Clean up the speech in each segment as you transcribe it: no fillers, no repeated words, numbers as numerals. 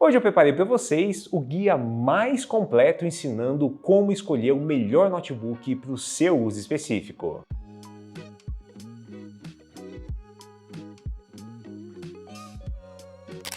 Hoje eu preparei para vocês o guia mais completo ensinando como escolher o melhor notebook para o seu uso específico.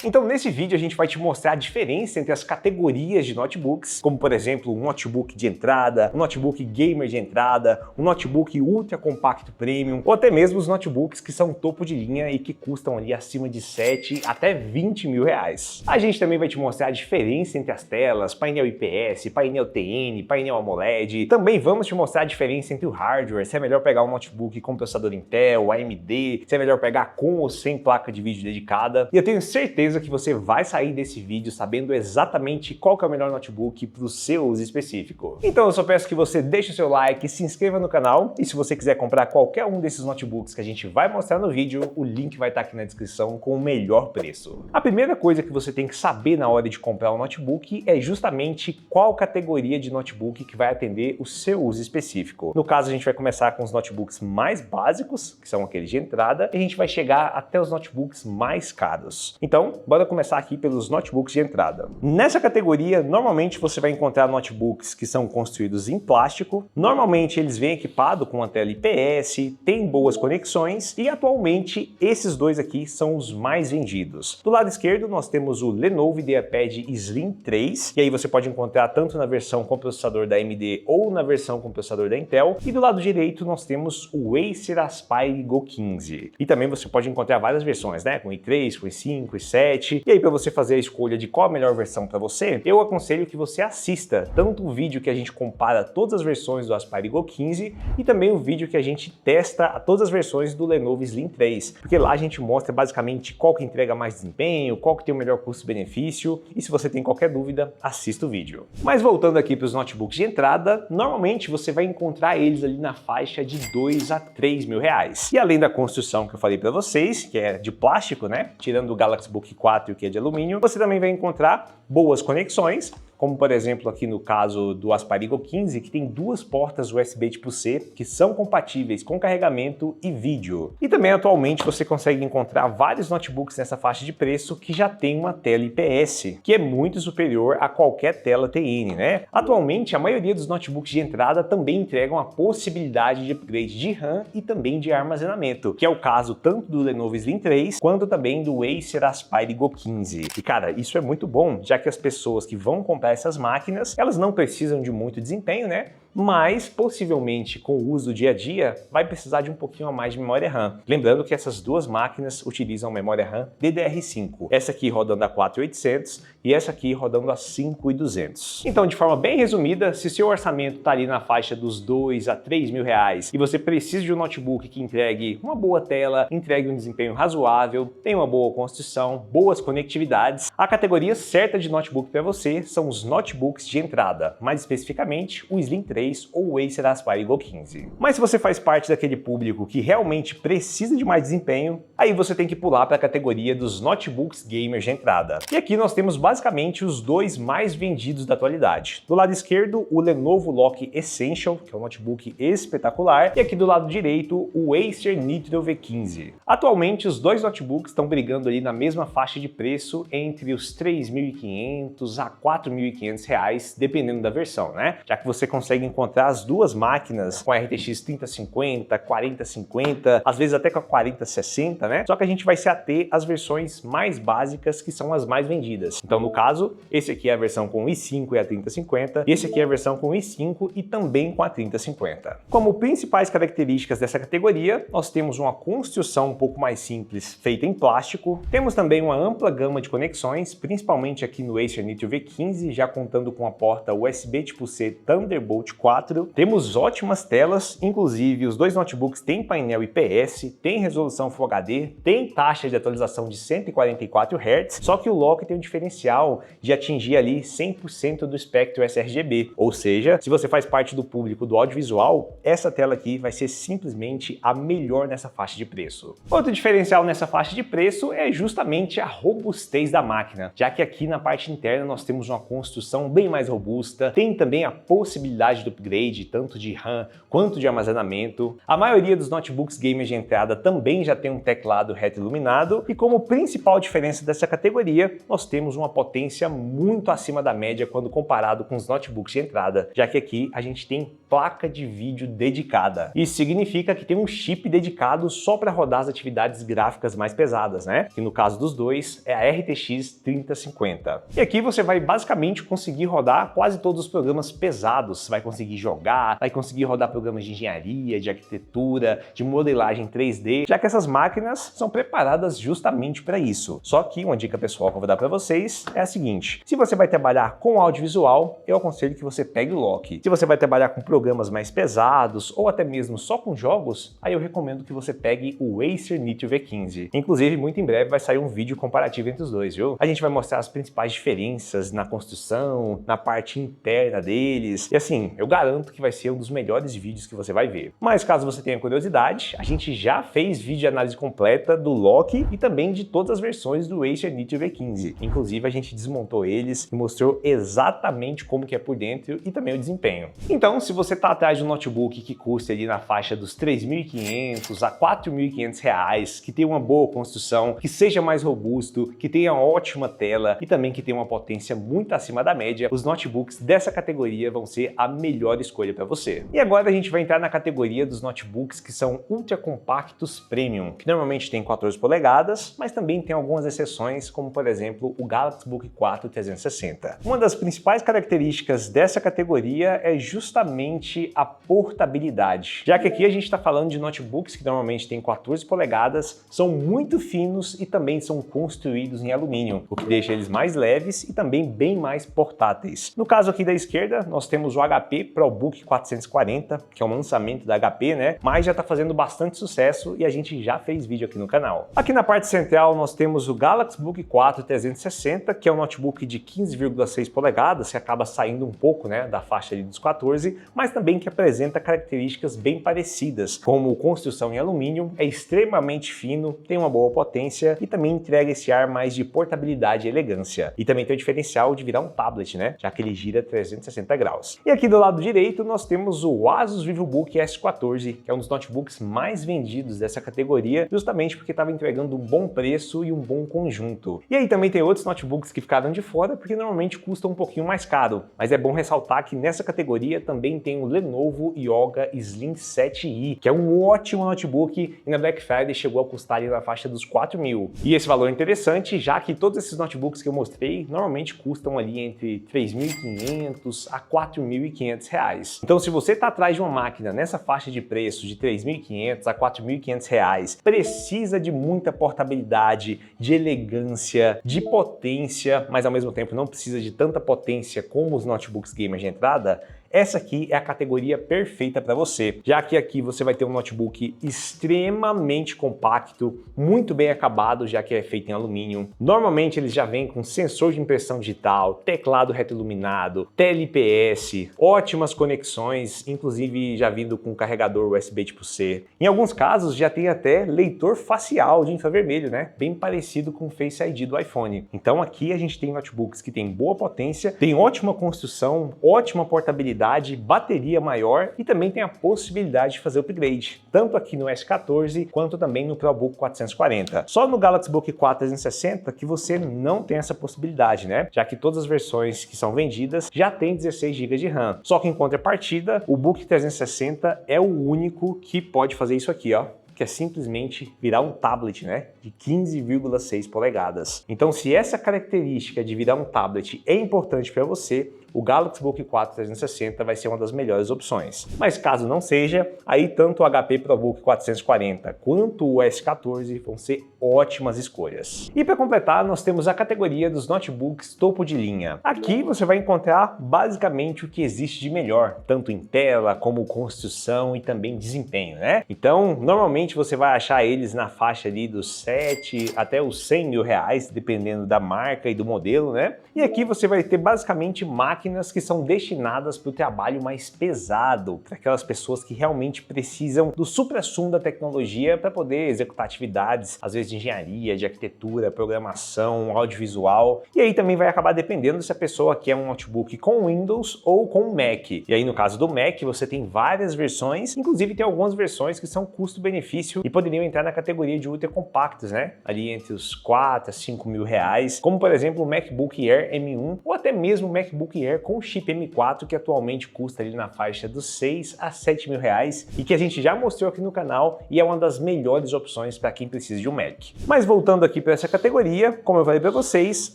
Então nesse vídeo a gente vai te mostrar a diferença entre as categorias de notebooks, como por exemplo um notebook de entrada, um notebook gamer de entrada, um notebook ultra compacto premium, ou até mesmo os notebooks que são topo de linha e que custam ali acima de 7 até 20 mil reais. A gente também vai te mostrar a diferença entre as telas, painel IPS, painel TN, painel AMOLED. Também vamos te mostrar a diferença entre o hardware, se é melhor pegar um notebook com processador Intel, AMD, se é melhor pegar com ou sem placa de vídeo dedicada. E eu tenho certeza que você vai sair desse vídeo sabendo exatamente qual que é o melhor notebook para o seu uso específico. Então eu só peço que você deixe o seu like, se inscreva no canal e se você quiser comprar qualquer um desses notebooks que a gente vai mostrar no vídeo, o link vai estar aqui na descrição com o melhor preço. A primeira coisa que você tem que saber na hora de comprar um notebook é justamente qual categoria de notebook que vai atender o seu uso específico. No caso a gente vai começar com os notebooks mais básicos, que são aqueles de entrada, e a gente vai chegar até os notebooks mais caros. Então, bora começar aqui pelos notebooks de entrada. Nessa categoria, normalmente você vai encontrar notebooks que são construídos em plástico. Normalmente eles vêm equipados com uma tela IPS, tem boas conexões e atualmente esses dois aqui são os mais vendidos. Do lado esquerdo nós temos o Lenovo IdeaPad Slim 3, e aí você pode encontrar tanto na versão com processador da AMD ou na versão com processador da Intel. E do lado direito nós temos o Acer Aspire Go 15. E também você pode encontrar várias versões, né? Com i3, com i5, i7. E aí, para você fazer a escolha de qual a melhor versão para você, eu aconselho que você assista tanto o vídeo que a gente compara todas as versões do Aspire Go 15 e também o vídeo que a gente testa todas as versões do Lenovo Slim 3, porque lá a gente mostra basicamente qual que entrega mais desempenho, qual que tem o melhor custo-benefício, e se você tem qualquer dúvida, assista o vídeo. Mas voltando aqui para os notebooks de entrada, normalmente você vai encontrar eles ali na faixa de 2 a 3 mil reais. E além da construção que eu falei para vocês, que é de plástico, né, tirando o Galaxy Book 4 que é de alumínio, você também vai encontrar boas conexões, como por exemplo aqui no caso do Aspire Go 15, que tem duas portas USB tipo C que são compatíveis com carregamento e vídeo. E também atualmente você consegue encontrar vários notebooks nessa faixa de preço que já tem uma tela IPS, que é muito superior a qualquer tela TN, né? Atualmente a maioria dos notebooks de entrada também entregam a possibilidade de upgrade de RAM e também de armazenamento, que é o caso tanto do Lenovo Slim 3 quanto também do Acer Aspire Go 15. E cara, isso é muito bom, já que as pessoas que vão comprar essas máquinas, elas não precisam de muito desempenho, né? Mas possivelmente com o uso do dia a dia vai precisar de um pouquinho a mais de memória RAM. Lembrando que essas duas máquinas utilizam memória RAM DDR5. Essa aqui rodando a 4800 e essa aqui rodando a 5200. Então, de forma bem resumida, se seu orçamento está ali na faixa dos 2 a 3 mil reais e você precisa de um notebook que entregue uma boa tela, entregue um desempenho razoável, tem uma boa construção, boas conectividades, a categoria certa de notebook para você são os notebooks de entrada, mais especificamente o Slim 3 ou o Acer Aspire Go 15. Mas se você faz parte daquele público que realmente precisa de mais desempenho, aí você tem que pular para a categoria dos notebooks gamers de entrada. E aqui nós temos basicamente os dois mais vendidos da atualidade. Do lado esquerdo, o Lenovo Lock Essential, que é um notebook espetacular, e aqui do lado direito, o Acer Nitro V15. Atualmente, os dois notebooks estão brigando ali na mesma faixa de preço entre os 3.500 a 4.500 reais, dependendo da versão, né? Já que você consegue encontrar as duas máquinas com a RTX 3050, 4050, às vezes até com a 4060, né? Só que a gente vai se ater às versões mais básicas, que são as mais vendidas. Então, no caso, esse aqui é a versão com i5 e a 3050, e esse aqui é a versão com i5 e também com a 3050. Como principais características dessa categoria, nós temos uma construção um pouco mais simples, feita em plástico. Temos também uma ampla gama de conexões, principalmente aqui no Acer Nitro V15, já contando com a porta USB tipo C Thunderbolt 4. Temos ótimas telas, inclusive os dois notebooks têm painel IPS, tem resolução Full HD, tem taxa de atualização de 144 Hz, só que o Lock tem um diferencial de atingir ali 100% do espectro sRGB, ou seja, se você faz parte do público do audiovisual, essa tela aqui vai ser simplesmente a melhor nessa faixa de preço. Outro diferencial nessa faixa de preço é justamente a robustez da máquina, já que aqui na parte interna nós temos uma construção bem mais robusta, tem também a possibilidade do upgrade tanto de RAM quanto de armazenamento. A maioria dos notebooks gamers de entrada também já tem um teclado reto iluminado e como principal diferença dessa categoria, nós temos uma potência muito acima da média quando comparado com os notebooks de entrada, já que aqui a gente tem placa de vídeo dedicada. Isso significa que tem um chip dedicado só para rodar as atividades gráficas mais pesadas, né? Que no caso dos dois é a RTX 3050. E aqui você vai basicamente conseguir rodar quase todos os programas pesados. Você vai conseguir jogar, vai conseguir rodar programas de engenharia, de arquitetura, de modelagem 3D, já que essas máquinas são preparadas justamente para isso. Só que uma dica pessoal que eu vou dar para vocês é a seguinte: se você vai trabalhar com audiovisual, eu aconselho que você pegue o Loki. Se você vai trabalhar com programas mais pesados ou até mesmo só com jogos, aí eu recomendo que você pegue o Acer Nitro V15. Inclusive, muito em breve vai sair um vídeo comparativo entre os dois, viu? A gente vai mostrar as principais diferenças na construção, na parte interna deles, e assim, eu garanto que vai ser um dos melhores vídeos que você vai ver. Mas caso você tenha curiosidade, a gente já fez vídeo de análise completa do Loki e também de todas as versões do Acer Nitro V15. Inclusive, a gente desmontou eles e mostrou exatamente como que é por dentro e também o desempenho. Então, se você está atrás de um notebook que custa ali na faixa dos R$ 3.500 a R$ 4.500, que tenha uma boa construção, que seja mais robusto, que tenha ótima tela e também que tenha uma potência muito acima da média, os notebooks dessa categoria vão ser a melhor escolha para você. E agora a gente vai entrar na categoria dos notebooks que são ultra compactos premium, que normalmente tem 14 polegadas, mas também tem algumas exceções, como por exemplo o Galaxy Book 4 360. Uma das principais características dessa categoria é justamente a portabilidade, já que aqui a gente está falando de notebooks que normalmente têm 14 polegadas, são muito finos e também são construídos em alumínio, o que deixa eles mais leves e também bem mais portáteis. No caso aqui da esquerda, nós temos o HP ProBook 440, que é um lançamento da HP, né? Mas já está fazendo bastante sucesso e a gente já fez vídeo aqui no canal. Aqui na parte central nós temos o Galaxy Book 4 360, que é um notebook de 15,6 polegadas, que acaba saindo um pouco, né, da faixa ali dos 14, mas também que apresenta características bem parecidas, como construção em alumínio, é extremamente fino, tem uma boa potência e também entrega esse ar mais de portabilidade e elegância. E também tem o diferencial de virar um tablet, né, já que ele gira 360 graus. E aqui do lado direito nós temos o Asus VivoBook S14, que é um dos notebooks mais vendidos dessa categoria, justamente porque estava entregando um bom preço e um bom conjunto. E aí também tem outros notebooks que ficaram de fora porque normalmente custam um pouquinho mais caro, mas é bom ressaltar que nessa categoria também tem o Lenovo Yoga Slim 7i, que é um ótimo notebook e na Black Friday chegou a custar ali na faixa dos 4.000. E esse valor é interessante, já que todos esses notebooks que eu mostrei normalmente custam ali entre 3.500 a 4.500 reais. Então, se você está atrás de uma máquina nessa faixa de preço de 3.500 a 4.500 reais, precisa de muita portabilidade, de elegância, de potência, mas ao mesmo tempo não precisa de tanta potência como os notebooks gamers de entrada, essa aqui é a categoria perfeita para você, já que aqui você vai ter um notebook extremamente compacto, muito bem acabado, já que é feito em alumínio. Normalmente eles já vêm com sensor de impressão digital, teclado retroiluminado, tela IPS, ótimas conexões, inclusive já vindo com carregador USB tipo C. Em alguns casos já tem até leitor facial de infravermelho, né? Bem parecido com o Face ID do iPhone. Então aqui a gente tem notebooks que tem boa potência, tem ótima construção, ótima portabilidade, bateria maior e também tem a possibilidade de fazer upgrade, tanto aqui no S14 quanto também no ProBook 440. Só no Galaxy Book 4 360 que você não tem essa possibilidade, né? Já que todas as versões que são vendidas já tem 16 GB de RAM. Só que em contrapartida, o Book 360 é o único que pode fazer isso aqui, ó, que é simplesmente virar um tablet, né, de 15,6 polegadas. Então, se essa característica de virar um tablet é importante para você, o Galaxy Book 4 360 vai ser uma das melhores opções. Mas caso não seja, aí tanto o HP ProBook 440 quanto o S14 vão ser ótimas escolhas. E para completar, nós temos a categoria dos notebooks topo de linha. Aqui você vai encontrar basicamente o que existe de melhor, tanto em tela como construção e também desempenho, né? Então, normalmente você vai achar eles na faixa ali dos 7 até os 100 mil reais, dependendo da marca e do modelo, né? E aqui você vai ter basicamente máquinas máquinas que são destinadas para o trabalho mais pesado, para aquelas pessoas que realmente precisam do suprassumo da tecnologia para poder executar atividades, às vezes de engenharia, de arquitetura, programação, audiovisual. E aí também vai acabar dependendo se a pessoa quer um notebook com Windows ou com Mac. E aí no caso do Mac você tem várias versões, inclusive tem algumas versões que são custo-benefício e poderiam entrar na categoria de ultra compactos, né? Ali entre os 4 a 5 mil reais, como por exemplo o MacBook Air M1 ou até mesmo o MacBook Air com chip M4, que atualmente custa ali na faixa dos 6 a 7 mil reais e que a gente já mostrou aqui no canal e é uma das melhores opções para quem precisa de um Mac. Mas voltando aqui para essa categoria, como eu falei para vocês,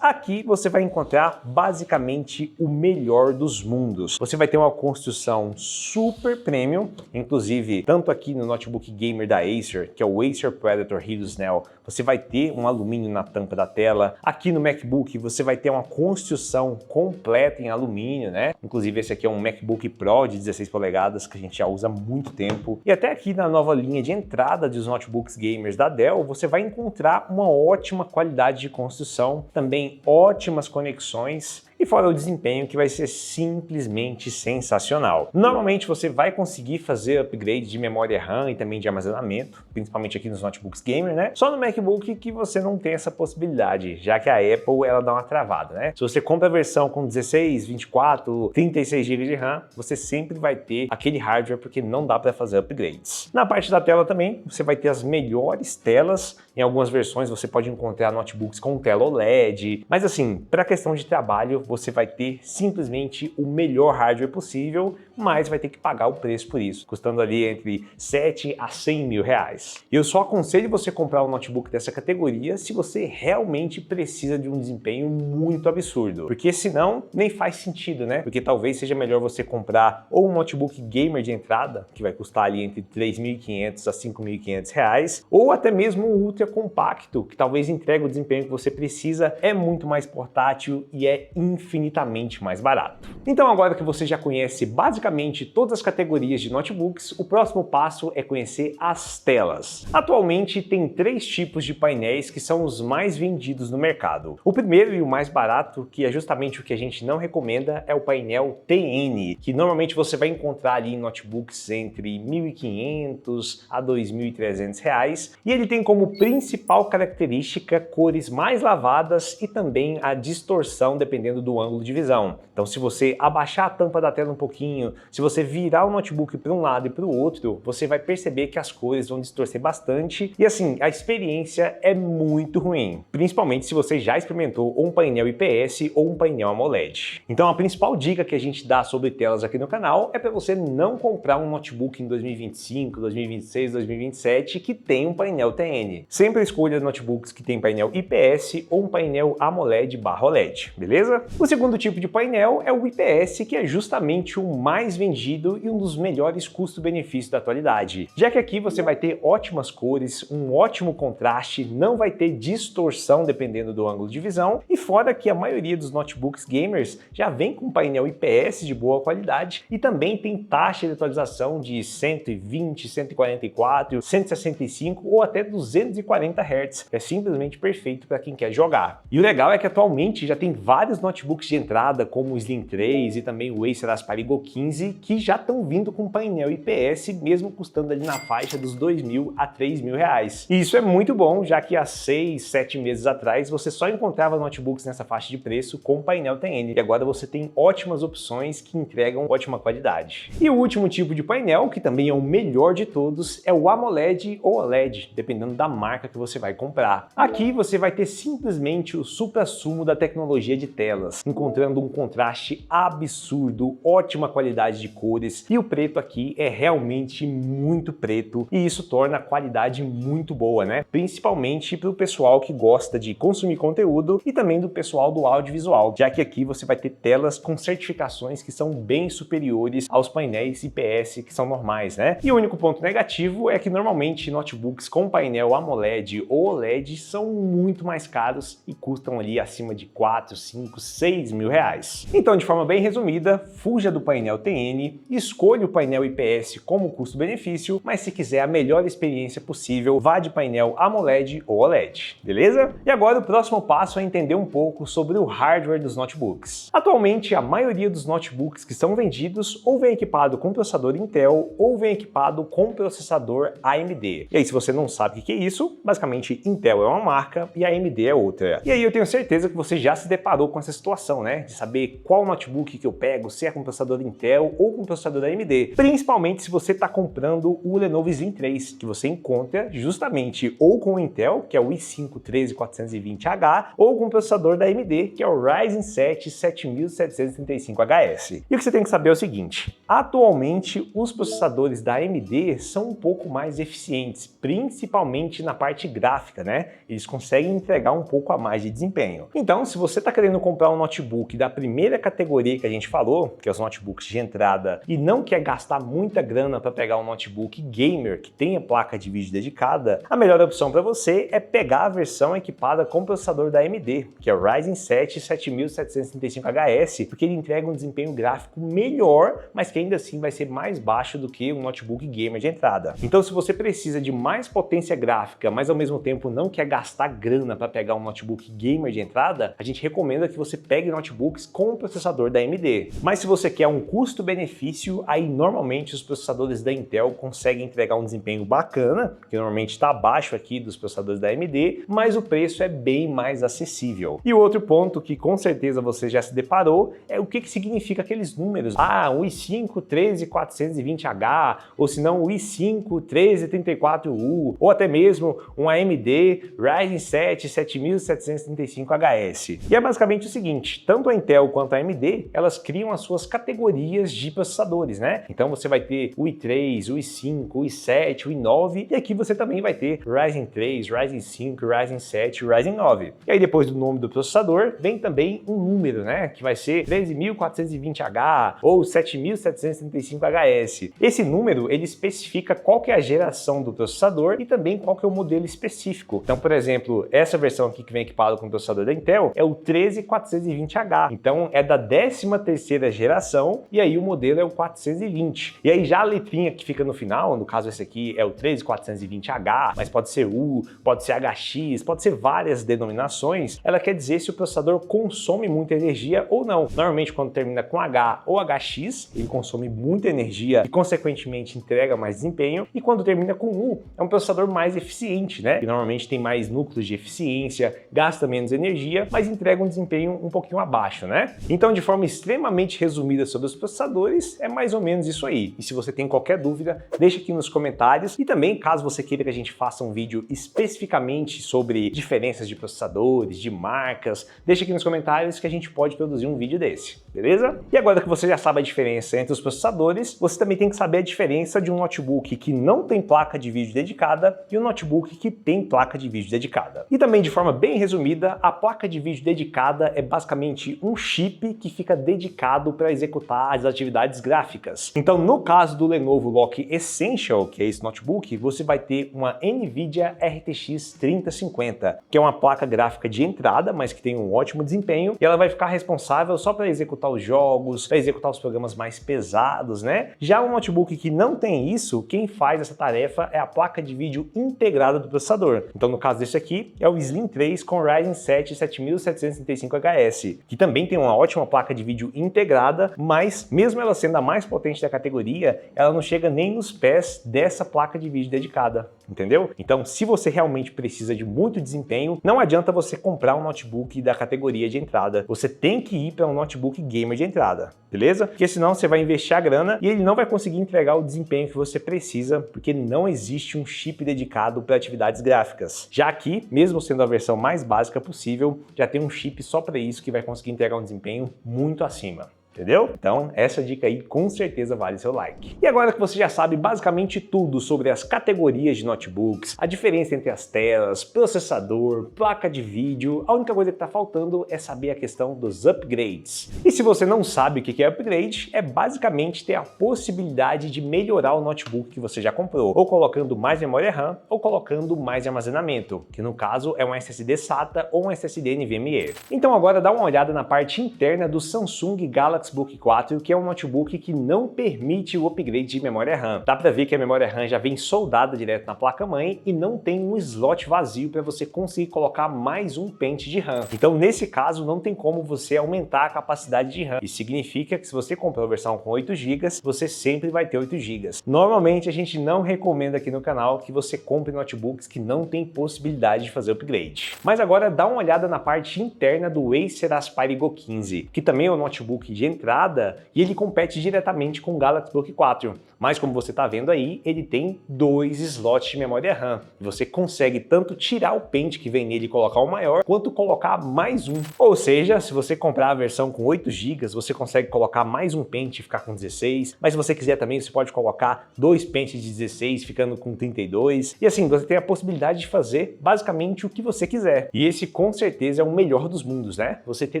aqui você vai encontrar basicamente o melhor dos mundos. Você vai ter uma construção super premium, inclusive tanto aqui no notebook gamer da Acer, que é o Acer Predator Helio Neo, você vai ter um alumínio na tampa da tela. Aqui no MacBook você vai ter uma construção completa em alumínio, né? Inclusive esse aqui é um MacBook Pro de 16 polegadas que a gente já usa há muito tempo. E até aqui na nova linha de entrada dos notebooks gamers da Dell, você vai encontrar uma ótima qualidade de construção, também ótimas conexões e fora o desempenho que vai ser simplesmente sensacional. Normalmente você vai conseguir fazer upgrade de memória RAM e também de armazenamento, principalmente aqui nos notebooks gamer, né? Só no MacBook que você não tem essa possibilidade, já que a Apple ela dá uma travada, né? Se você compra a versão com 16, 24, 36 GB de RAM, você sempre vai ter aquele hardware porque não dá para fazer upgrades. Na parte da tela também, você vai ter as melhores telas. Em algumas versões você pode encontrar notebooks com tela OLED, mas assim, para questão de trabalho, você vai ter simplesmente o melhor hardware possível, mas vai ter que pagar o preço por isso, custando ali entre 7 a 100 mil reais. Eu só aconselho você comprar um notebook dessa categoria se você realmente precisa de um desempenho muito absurdo, porque senão nem faz sentido, né? Porque talvez seja melhor você comprar ou um notebook gamer de entrada, que vai custar ali entre 3.500 a 5.500 reais, ou até mesmo um ultra compacto, que talvez entregue o desempenho que você precisa, é muito mais portátil e é infinitamente mais barato. Então agora que você já conhece basicamente todas as categorias de notebooks, o próximo passo é conhecer as telas. Atualmente tem 3 tipos de painéis que são os mais vendidos no mercado. O primeiro e o mais barato, que é justamente o que a gente não recomenda, é o painel TN, que normalmente você vai encontrar ali em notebooks entre 1.500 a 2.300 reais, e ele tem como principal característica cores mais lavadas e também a distorção dependendo do ângulo de visão. Então se você abaixar a tampa da tela um pouquinho, se você virar o notebook para um lado e para o outro, você vai perceber que as cores vão distorcer bastante e assim, a experiência é muito ruim, principalmente se você já experimentou um painel IPS ou um painel AMOLED. Então a principal dica que a gente dá sobre telas aqui no canal é para você não comprar um notebook em 2025, 2026, 2027 que tem um painel TN. Sempre escolha notebooks que tem painel IPS ou um painel AMOLED/OLED, beleza? O segundo tipo de painel é o IPS, que é justamente o mais vendido e um dos melhores custo-benefício da atualidade, já que aqui você vai ter ótimas cores, um ótimo contraste, não vai ter distorção dependendo do ângulo de visão, e fora que a maioria dos notebooks gamers já vem com painel IPS de boa qualidade e também tem taxa de atualização de 120, 144, 165 ou até 240 Hz, que é simplesmente perfeito para quem quer jogar. E o legal é que atualmente já tem vários notebooks de entrada, como o Slim 3 e também o Acer Aspire Go 15, que já estão vindo com painel IPS, mesmo custando ali na faixa dos 2.000 a 3.000 reais. E isso é muito bom, já que há 6, 7 meses atrás você só encontrava notebooks nessa faixa de preço com painel TN, e agora você tem ótimas opções que entregam ótima qualidade. E o último tipo de painel, que também é o melhor de todos, é o AMOLED ou OLED, dependendo da marca que você vai comprar. Aqui você vai ter simplesmente o suprassumo da tecnologia de telas, encontrando um contraste absurdo, ótima qualidade de cores, e o preto aqui é realmente muito preto, e isso torna a qualidade muito boa, né? Principalmente para o pessoal que gosta de consumir conteúdo e também do pessoal do audiovisual, já que aqui você vai ter telas com certificações que são bem superiores aos painéis IPS que são normais, né? E o único ponto negativo é que normalmente notebooks com painel AMOLED ou OLED são muito mais caros e custam ali acima de 4, 5, 6 mil reais. Então, de forma bem resumida, fuja do painel TN, escolha o painel IPS como custo-benefício, mas se quiser a melhor experiência possível, vá de painel AMOLED ou OLED, beleza? E agora o próximo passo é entender um pouco sobre o hardware dos notebooks. Atualmente Atualmente, a maioria dos notebooks que são vendidos ou vem equipado com processador Intel ou vem equipado com processador AMD. E aí, se você não sabe o que é isso, basicamente Intel é uma marca e a AMD é outra. E aí eu tenho certeza que você já se deparou com essa situação, né? De saber qual notebook que eu pego, se é com processador Intel ou com processador AMD. Principalmente se você está comprando o Lenovo Slim 3, que você encontra justamente ou com o Intel, que é o i5-13420H, ou com o processador da AMD, que é o Ryzen 7 7735HS. E o que você tem que saber é o seguinte: atualmente os processadores da AMD são um pouco mais eficientes, principalmente na parte gráfica, né? Eles conseguem entregar um pouco a mais de desempenho. Então, se você está querendo comprar um notebook da primeira categoria que a gente falou, que é os notebooks de entrada, e não quer gastar muita grana para pegar um notebook gamer que tenha placa de vídeo dedicada, a melhor opção para você é pegar a versão equipada com o processador da AMD, que é o Ryzen 7 7735HS, porque ele entrega um desempenho gráfico melhor, mas que ainda assim vai ser mais baixo do que um notebook gamer de entrada. Então, se você precisa de mais potência gráfica, mas ao mesmo tempo não quer gastar grana para pegar um notebook gamer de entrada, a gente recomenda que você pegue notebooks com o processador da AMD. Mas se você quer um custo-benefício, aí normalmente os processadores da Intel conseguem entregar um desempenho bacana, que normalmente está abaixo aqui dos processadores da AMD, mas o preço é bem mais acessível. E o outro ponto que com certeza você já se deparou é o que significa aqueles números. Ah, o i5-13420H, ou se não o i5-1334U, ou até mesmo um AMD Ryzen 7 7735HS. E é basicamente o seguinte: tanto a Intel quanto a AMD, elas criam as suas categorias de processadores, né? Então você vai ter o i3, o i5, o i7, o i9, e aqui você também vai ter Ryzen 3, Ryzen 5, Ryzen 7, Ryzen 9. E aí depois do nome do processador, vem também um número, né? Que vai ser 13420H ou 7735HS. Esse número, ele especifica qual que é a geração do processador e também qual que é o modelo específico. Então, por exemplo, essa versão aqui que vem equipada com o processador da Intel é o 13420H. Então, é da 13ª geração e aí o modelo é o 420. E aí já a letrinha que fica no final, no caso esse aqui é o 13420H, mas pode ser U, pode ser HX, pode ser várias denominações, ela quer dizer se o processador consome muita energia ou não. Normalmente quando termina com H ou HX, ele consome muita energia e consequentemente entrega mais desempenho, e quando termina com U, é um processador mais eficiente, né? Que normalmente tem mais núcleos de eficiência, gasta menos energia, mas entrega um desempenho um pouquinho abaixo, né? Então, de forma extremamente resumida sobre os processadores, é mais ou menos isso aí. E se você tem qualquer dúvida, deixa aqui nos comentários, e também, caso você queira que a gente faça um vídeo especificamente sobre diferenças de processadores, de marcas, deixa aqui nos comentários que a gente pode produzir um vídeo desse, beleza? E agora que você já sabe a diferença entre os processadores, você também tem que saber a diferença de um notebook que não tem placa de vídeo dedicada e um notebook que tem placa de vídeo dedicada. E também, de forma bem resumida, a placa de vídeo dedicada é basicamente um chip que fica dedicado para executar as atividades gráficas. Então, no caso do Lenovo Lock Essential, que é esse notebook, você vai ter uma NVIDIA RTX 3050, que é uma placa gráfica de entrada, mas que tem um ótimo desempenho, e ela vai ficar responsável só para executar os jogos, para executar os programas mais pesados, né? Já um notebook que não tem isso, quem faz essa tarefa é a placa de vídeo integrada do processador. Então, no caso desse aqui, é o Slim 3 com Ryzen 7 7735HS, que também tem uma ótima placa de vídeo integrada, mas mesmo ela sendo a mais potente da categoria, ela não chega nem nos pés dessa placa de vídeo dedicada, entendeu? Então, se você realmente precisa de muito desempenho, não adianta você comprar um notebook da categoria de entrada. Você tem que ir para um notebook gamer de entrada, beleza? Porque senão você vai investir a grana e ele não vai conseguir entregar o desempenho que você precisa, porque não existe um chip dedicado para atividades gráficas. Já aqui, mesmo sendo a versão mais básica possível, já tem um chip só para isso que vai conseguir entregar um desempenho muito acima. Entendeu? Então, essa dica aí com certeza vale seu like. E agora que você já sabe basicamente tudo sobre as categorias de notebooks, a diferença entre as telas, processador, placa de vídeo, a única coisa que está faltando é saber a questão dos upgrades. E se você não sabe o que é upgrade, é basicamente ter a possibilidade de melhorar o notebook que você já comprou, ou colocando mais memória RAM, ou colocando mais armazenamento, que no caso é um SSD SATA ou um SSD NVMe. Então agora dá uma olhada na parte interna do Samsung Galaxy Galaxy Book 4, que é um notebook que não permite o upgrade de memória RAM. Dá para ver que a memória RAM já vem soldada direto na placa-mãe e não tem um slot vazio para você conseguir colocar mais um pente de RAM. Então, nesse caso, não tem como você aumentar a capacidade de RAM. Isso significa que se você comprou a versão com 8 GB, você sempre vai ter 8 GB. Normalmente, a gente não recomenda aqui no canal que você compre notebooks que não tem possibilidade de fazer upgrade. Mas agora dá uma olhada na parte interna do Acer Aspire Go 15, que também é um notebook de entrada e ele compete diretamente com o Galaxy Book 4. Mas como você está vendo aí, ele tem 2 slots de memória RAM. Você consegue tanto tirar o pente que vem nele e colocar o maior, quanto colocar mais um. Ou seja, se você comprar a versão com 8 GB, você consegue colocar mais um pente e ficar com 16. Mas se você quiser também, você pode colocar 2 pentes de 16, ficando com 32. E assim, você tem a possibilidade de fazer basicamente o que você quiser. E esse com certeza é o melhor dos mundos, né? Você ter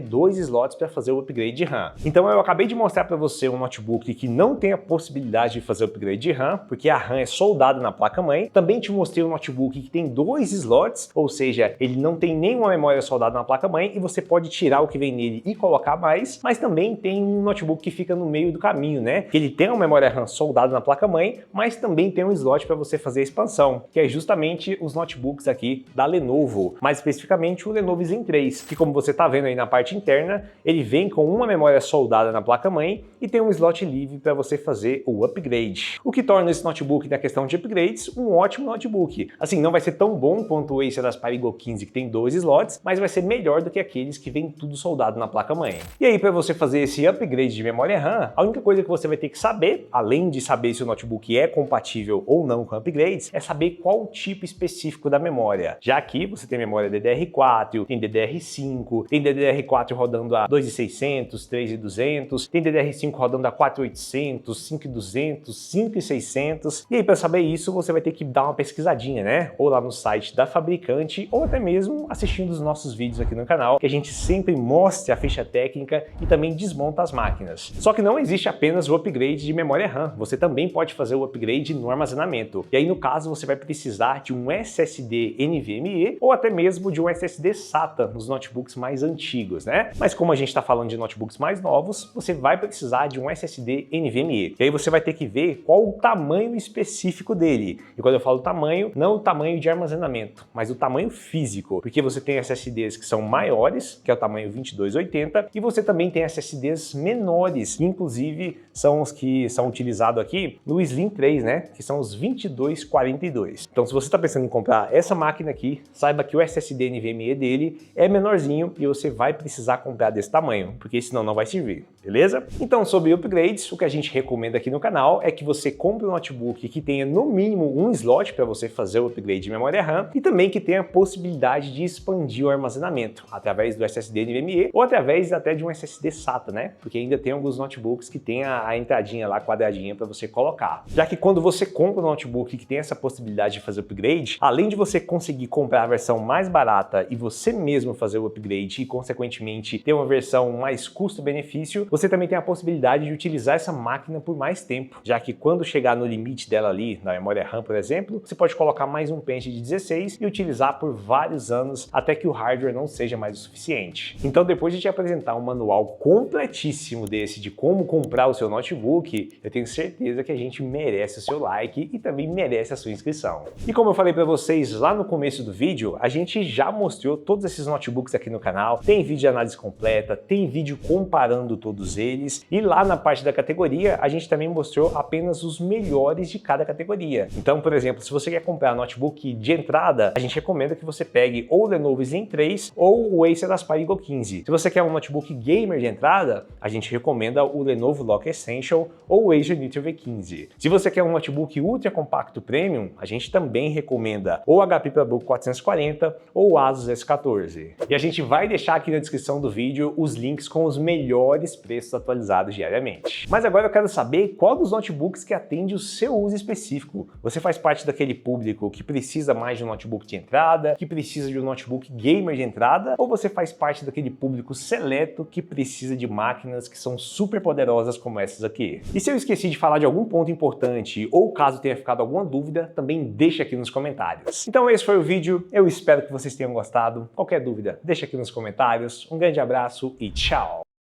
2 slots para fazer o upgrade de RAM. Então eu acabei de mostrar para você um notebook que não tem a possibilidade de fazer o upgrade de RAM, porque a RAM é soldada na placa-mãe. Também te mostrei um notebook que tem 2 slots, ou seja, ele não tem nenhuma memória soldada na placa-mãe e você pode tirar o que vem nele e colocar mais, mas também tem um notebook que fica no meio do caminho, né? Que ele tem uma memória RAM soldada na placa-mãe, mas também tem um slot para você fazer a expansão, que é justamente os notebooks aqui da Lenovo, mais especificamente o Lenovo Zen 3, que como você está vendo aí na parte interna, ele vem com uma memória soldada na placa-mãe e tem um slot livre para você fazer o upgrade. O que torna esse notebook, na questão de upgrades, um ótimo notebook. Assim, não vai ser tão bom quanto o Acer Aspire Go 15, que tem 2 slots, mas vai ser melhor do que aqueles que vem tudo soldado na placa-mãe. E aí, para você fazer esse upgrade de memória RAM, a única coisa que você vai ter que saber, além de saber se o notebook é compatível ou não com upgrades, é saber qual o tipo específico da memória. Já aqui você tem memória DDR4, tem DDR5, tem DDR4 rodando a 2.600, 3.200, tem DDR5 rodando a 4.800, 5.200, 5.600. E aí, para saber isso, você vai ter que dar uma pesquisadinha, né? Ou lá no site da fabricante, ou até mesmo assistindo os nossos vídeos aqui no canal, que a gente sempre mostra a ficha técnica e também desmonta as máquinas. Só que não existe apenas o upgrade de memória RAM, você também pode fazer o upgrade no armazenamento. E aí, no caso, você vai precisar de um SSD NVMe ou até mesmo de um SSD SATA nos notebooks mais antigos, né? Mas como a gente está falando de notebooks mais novos, você vai precisar de um SSD NVMe. E aí você vai ter que ver qual o tamanho específico dele. E quando eu falo tamanho, não o tamanho de armazenamento, mas o tamanho físico, porque você tem SSDs que são maiores, que é o tamanho 2280, e você também tem SSDs menores, que inclusive são os que são utilizados aqui no Slim 3, né? Que são os 2242. Então, se você está pensando em comprar essa máquina aqui, saiba que o SSD NVMe dele é menorzinho e você vai precisar comprar desse tamanho, porque senão não vai servir, beleza? Então, sobre upgrades, o que a gente recomenda aqui no canal é que você compre um notebook que tenha no mínimo um slot para você fazer o upgrade de memória RAM e também que tenha a possibilidade de expandir o armazenamento através do SSD NVMe ou através até de um SSD SATA, né? Porque ainda tem alguns notebooks que tem a entradinha lá quadradinha para você colocar. Já que quando você compra um notebook que tem essa possibilidade de fazer upgrade, além de você conseguir comprar a versão mais barata e você mesmo fazer o upgrade e consequentemente ter uma versão mais custo-benefício, você também tem a possibilidade de utilizar essa máquina por mais tempo, já que quando chegar no limite dela ali, na memória RAM, por exemplo, você pode colocar mais um pente de 16 e utilizar por vários anos até que o hardware não seja mais o suficiente. Então, depois de te apresentar um manual completíssimo desse de como comprar o seu notebook, eu tenho certeza que a gente merece o seu like e também merece a sua inscrição. E como eu falei para vocês lá no começo do vídeo, a gente já mostrou todos esses notebooks aqui no canal, tem vídeo de análise completa, tem vídeo comparando todos eles e lá na parte da categoria a gente também mostrou apenas os melhores de cada categoria. Então, por exemplo, se você quer comprar notebook de entrada, a gente recomenda que você pegue ou o Lenovo Zen 3 ou o Acer Aspire Go 15. Se você quer um notebook gamer de entrada, a gente recomenda o Lenovo Lock Essential ou o Acer Nitro V15. Se você quer um notebook ultra compacto premium, a gente também recomenda ou o HP ProBook 440 ou o Asus S14. E a gente vai deixar aqui na descrição do vídeo os links com os melhores preços atualizados diariamente. Mas agora eu quero saber qual dos notebooks que atende o seu uso específico. Você faz parte daquele público que precisa mais de um notebook de entrada, que precisa de um notebook gamer de entrada, ou você faz parte daquele público seleto que precisa de máquinas que são super poderosas como essas aqui? E se eu esqueci de falar de algum ponto importante ou caso tenha ficado alguma dúvida, também deixa aqui nos comentários. Então esse foi o vídeo, eu espero que vocês tenham gostado. Qualquer dúvida, deixa aqui nos comentários. Um grande abraço e tchau!